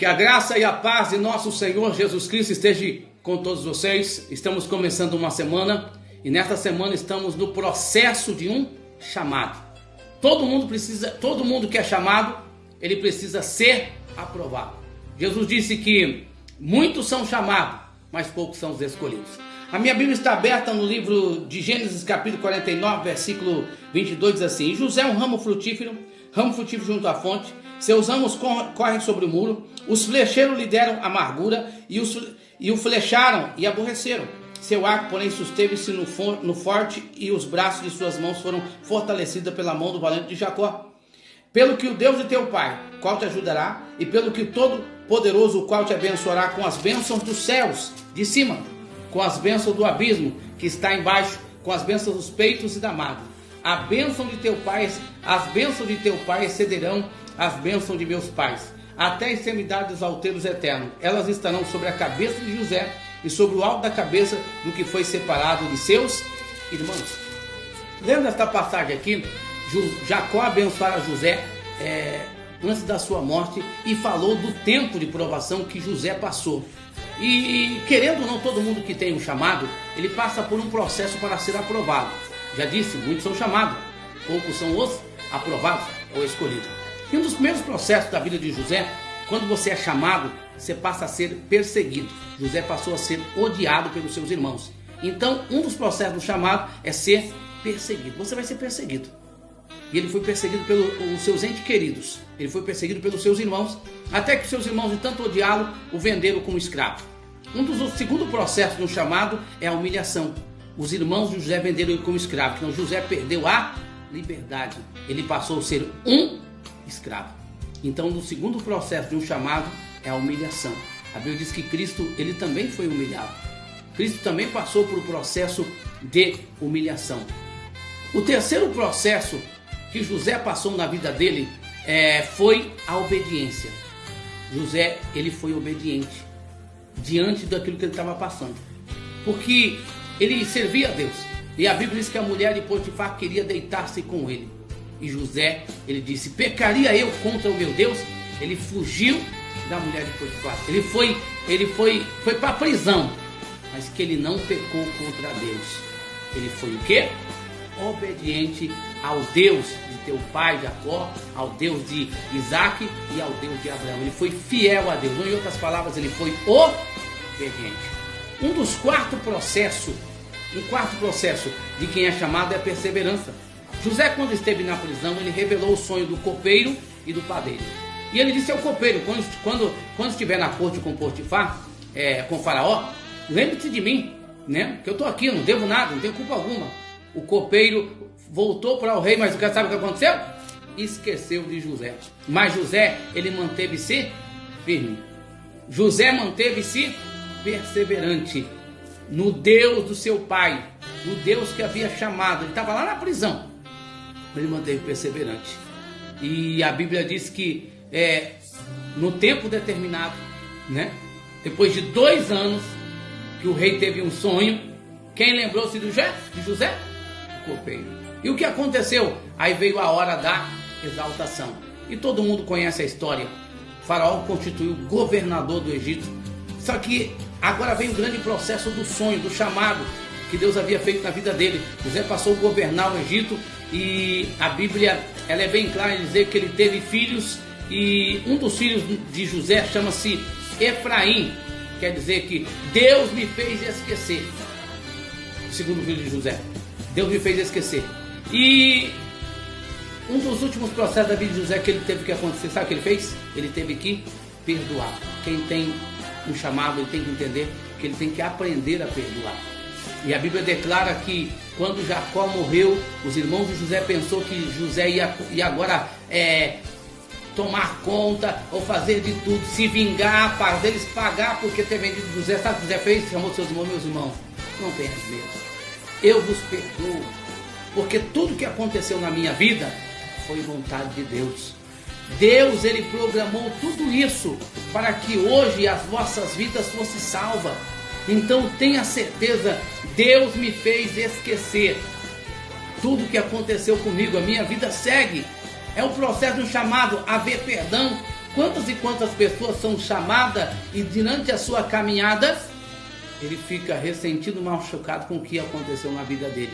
Que a graça e a paz de nosso Senhor Jesus Cristo esteja com todos vocês. Estamos começando uma semana e nesta semana estamos no processo de um chamado. Todo mundo que é chamado, ele precisa ser aprovado. Jesus disse que muitos são chamados, mas poucos são os escolhidos. A minha Bíblia está aberta no livro de Gênesis capítulo 49, versículo 22, diz assim: E José é um ramo frutífero junto à fonte, seus ramos correm sobre o muro, os flecheiros lhe deram amargura e o flecharam e aborreceram. Seu arco, porém, susteve-se no forte e os braços de suas mãos foram fortalecidos pela mão do valente de Jacó. Pelo que o Deus de teu pai, qual te ajudará, e pelo que o Todo-Poderoso, o qual te abençoará com as bênçãos dos céus de cima, com as bênçãos do abismo que está embaixo, com as bênçãos dos peitos e da madre. As bênçãos de teu pai excederão as bênçãos de meus pais, até a extremidade dos alteiros eternos. Elas estarão sobre a cabeça de José e sobre o alto da cabeça do que foi separado de seus irmãos. Lembra desta passagem aqui? Jacó abençoara José antes da sua morte e falou do tempo de provação que José passou. E querendo ou não, todo mundo que tem um chamado, ele passa por um processo para ser aprovado. Já disse, muitos são chamados, poucos são os aprovados ou escolhidos. E um dos primeiros processos da vida de José, quando você é chamado, você passa a ser perseguido. José passou a ser odiado pelos seus irmãos. Então, um dos processos do chamado é ser perseguido. Você vai ser perseguido. E ele foi perseguido pelos seus entes queridos. Ele foi perseguido pelos seus irmãos, até que seus irmãos, de tanto odiá-lo, o venderam como escravo. O segundo processo do chamado é a humilhação. Os irmãos de José venderam ele como escravo. Então José perdeu a liberdade. Ele passou a ser um escravo. Então, no segundo processo de um chamado é a humilhação. A Bíblia diz que Cristo, ele também foi humilhado. Cristo também passou por um processo de humilhação. O terceiro processo que José passou na vida dele foi a obediência. José, ele foi obediente diante daquilo que ele estava passando, porque ele servia a Deus. E a Bíblia diz que a mulher de Potifar queria deitar-se com ele. E José, ele disse: pecaria eu contra o meu Deus? Ele fugiu da mulher de Potifar. Ele foi para a prisão, mas que ele não pecou contra Deus. Ele foi o quê? Obediente ao Deus de teu pai Jacó, ao Deus de Isaac e ao Deus de Abraão. Ele foi fiel a Deus. Em outras palavras, ele foi obediente. Um quarto processo de quem é chamado é a perseverança. José, quando esteve na prisão, ele revelou o sonho do copeiro e do padeiro. E ele disse ao copeiro: quando estiver na corte com Potifar, com Faraó, lembre-se de mim, né? Que eu estou aqui, não devo nada, não tenho culpa alguma. O copeiro voltou para o rei, mas sabe o que aconteceu? Esqueceu de José. Mas José, ele manteve-se firme. José manteve-se perseverante no Deus do seu pai, no Deus que havia chamado. Ele estava lá na prisão, ele manteve perseverante. E a Bíblia diz que no tempo determinado, né? Depois de 2 anos que o rei teve um sonho, quem lembrou-se de José? O copeiro. E o que aconteceu? Aí veio a hora da exaltação. E todo mundo conhece a história. O faraó constituiu governador do Egito. Só que agora vem o grande processo do sonho, do chamado que Deus havia feito na vida dele. José passou a governar o Egito e a Bíblia, ela é bem clara em dizer que ele teve filhos, e um dos filhos de José chama-se Efraim. Quer dizer que Deus me fez esquecer. O segundo filho de José, Deus me fez esquecer. E um dos últimos processos da vida de José que ele teve que acontecer, sabe o que ele fez? Ele teve que perdoar. Quem tem um chamado, ele tem que entender que ele tem que aprender a perdoar. E a Bíblia declara que quando Jacó morreu, os irmãos de José pensou que José ia agora tomar conta ou fazer de tudo, se vingar, para eles pagar porque ter vendido José. Sabe o que José fez? Chamou seus irmãos: meus irmãos, não tenham medo, eu vos perdoo, porque tudo que aconteceu na minha vida foi vontade de Deus. Deus, ele programou tudo isso para que hoje as vossas vidas fossem salvas. Então tenha certeza, Deus me fez esquecer tudo que aconteceu comigo, a minha vida segue. É o processo do chamado a ver perdão, Quantas e quantas pessoas são chamadas e durante a sua caminhada ele fica ressentido, machucado com o que aconteceu na vida dele.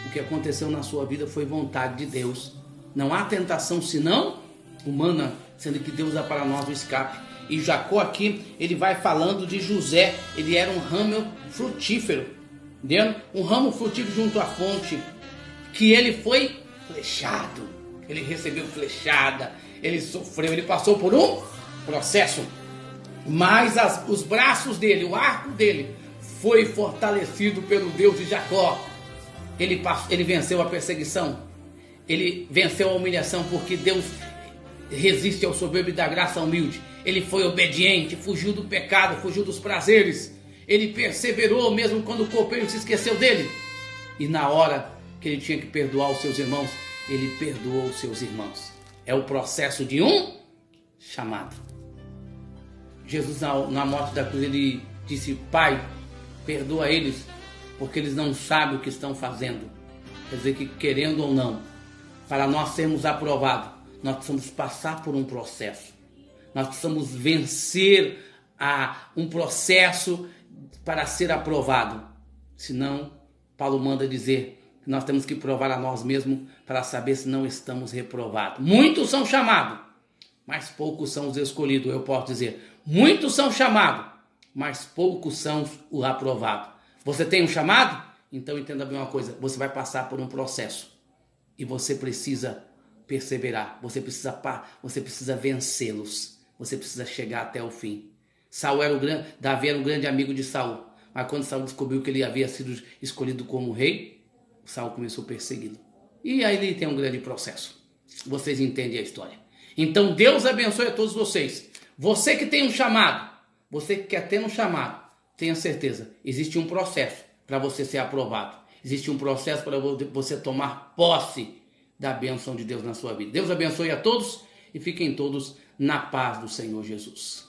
O que aconteceu na sua vida foi vontade de Deus. Não há tentação senão humana, sendo que Deus dá para nós o escape. E Jacó aqui, ele vai falando de José. Ele era um ramo frutífero, entendeu? Um ramo frutífero junto à fonte, que ele foi flechado. Ele recebeu flechada, ele sofreu, ele passou por um processo. Mas os braços dele, o arco dele, foi fortalecido pelo Deus de Jacó. Ele venceu a perseguição, ele venceu a humilhação, porque Deus resiste ao soberbo e dá graça ao humilde. Ele foi obediente, fugiu do pecado, fugiu dos prazeres. Ele perseverou mesmo quando o copeiro se esqueceu dele. E na hora que ele tinha que perdoar os seus irmãos, ele perdoou os seus irmãos. É o processo de um chamado. Jesus, na morte da cruz, ele disse: Pai, perdoa eles, porque eles não sabem o que estão fazendo. Quer dizer que, querendo ou não, para nós sermos aprovados, nós precisamos passar por um processo. Nós precisamos vencer um processo para ser aprovado. Senão, Paulo manda dizer que nós temos que provar a nós mesmos para saber se não estamos reprovados. Muitos são chamados, mas poucos são os escolhidos. Eu posso dizer, muitos são chamados, mas poucos são os aprovados. Você tem um chamado? Então entenda bem uma coisa, você vai passar por um processo e você precisa perseverar, você precisa vencê-los, você precisa chegar até o fim. Davi era um grande amigo de Saul, mas quando Saul descobriu que ele havia sido escolhido como rei, Saul começou a persegui-lo. E aí ele tem um grande processo. Vocês entendem a história. Então Deus abençoe a todos vocês. Você que tem um chamado, você que quer ter um chamado, tenha certeza, existe um processo para você ser aprovado. Existe um processo para você tomar posse da bênção de Deus na sua vida. Deus abençoe a todos e fiquem todos na paz do Senhor Jesus.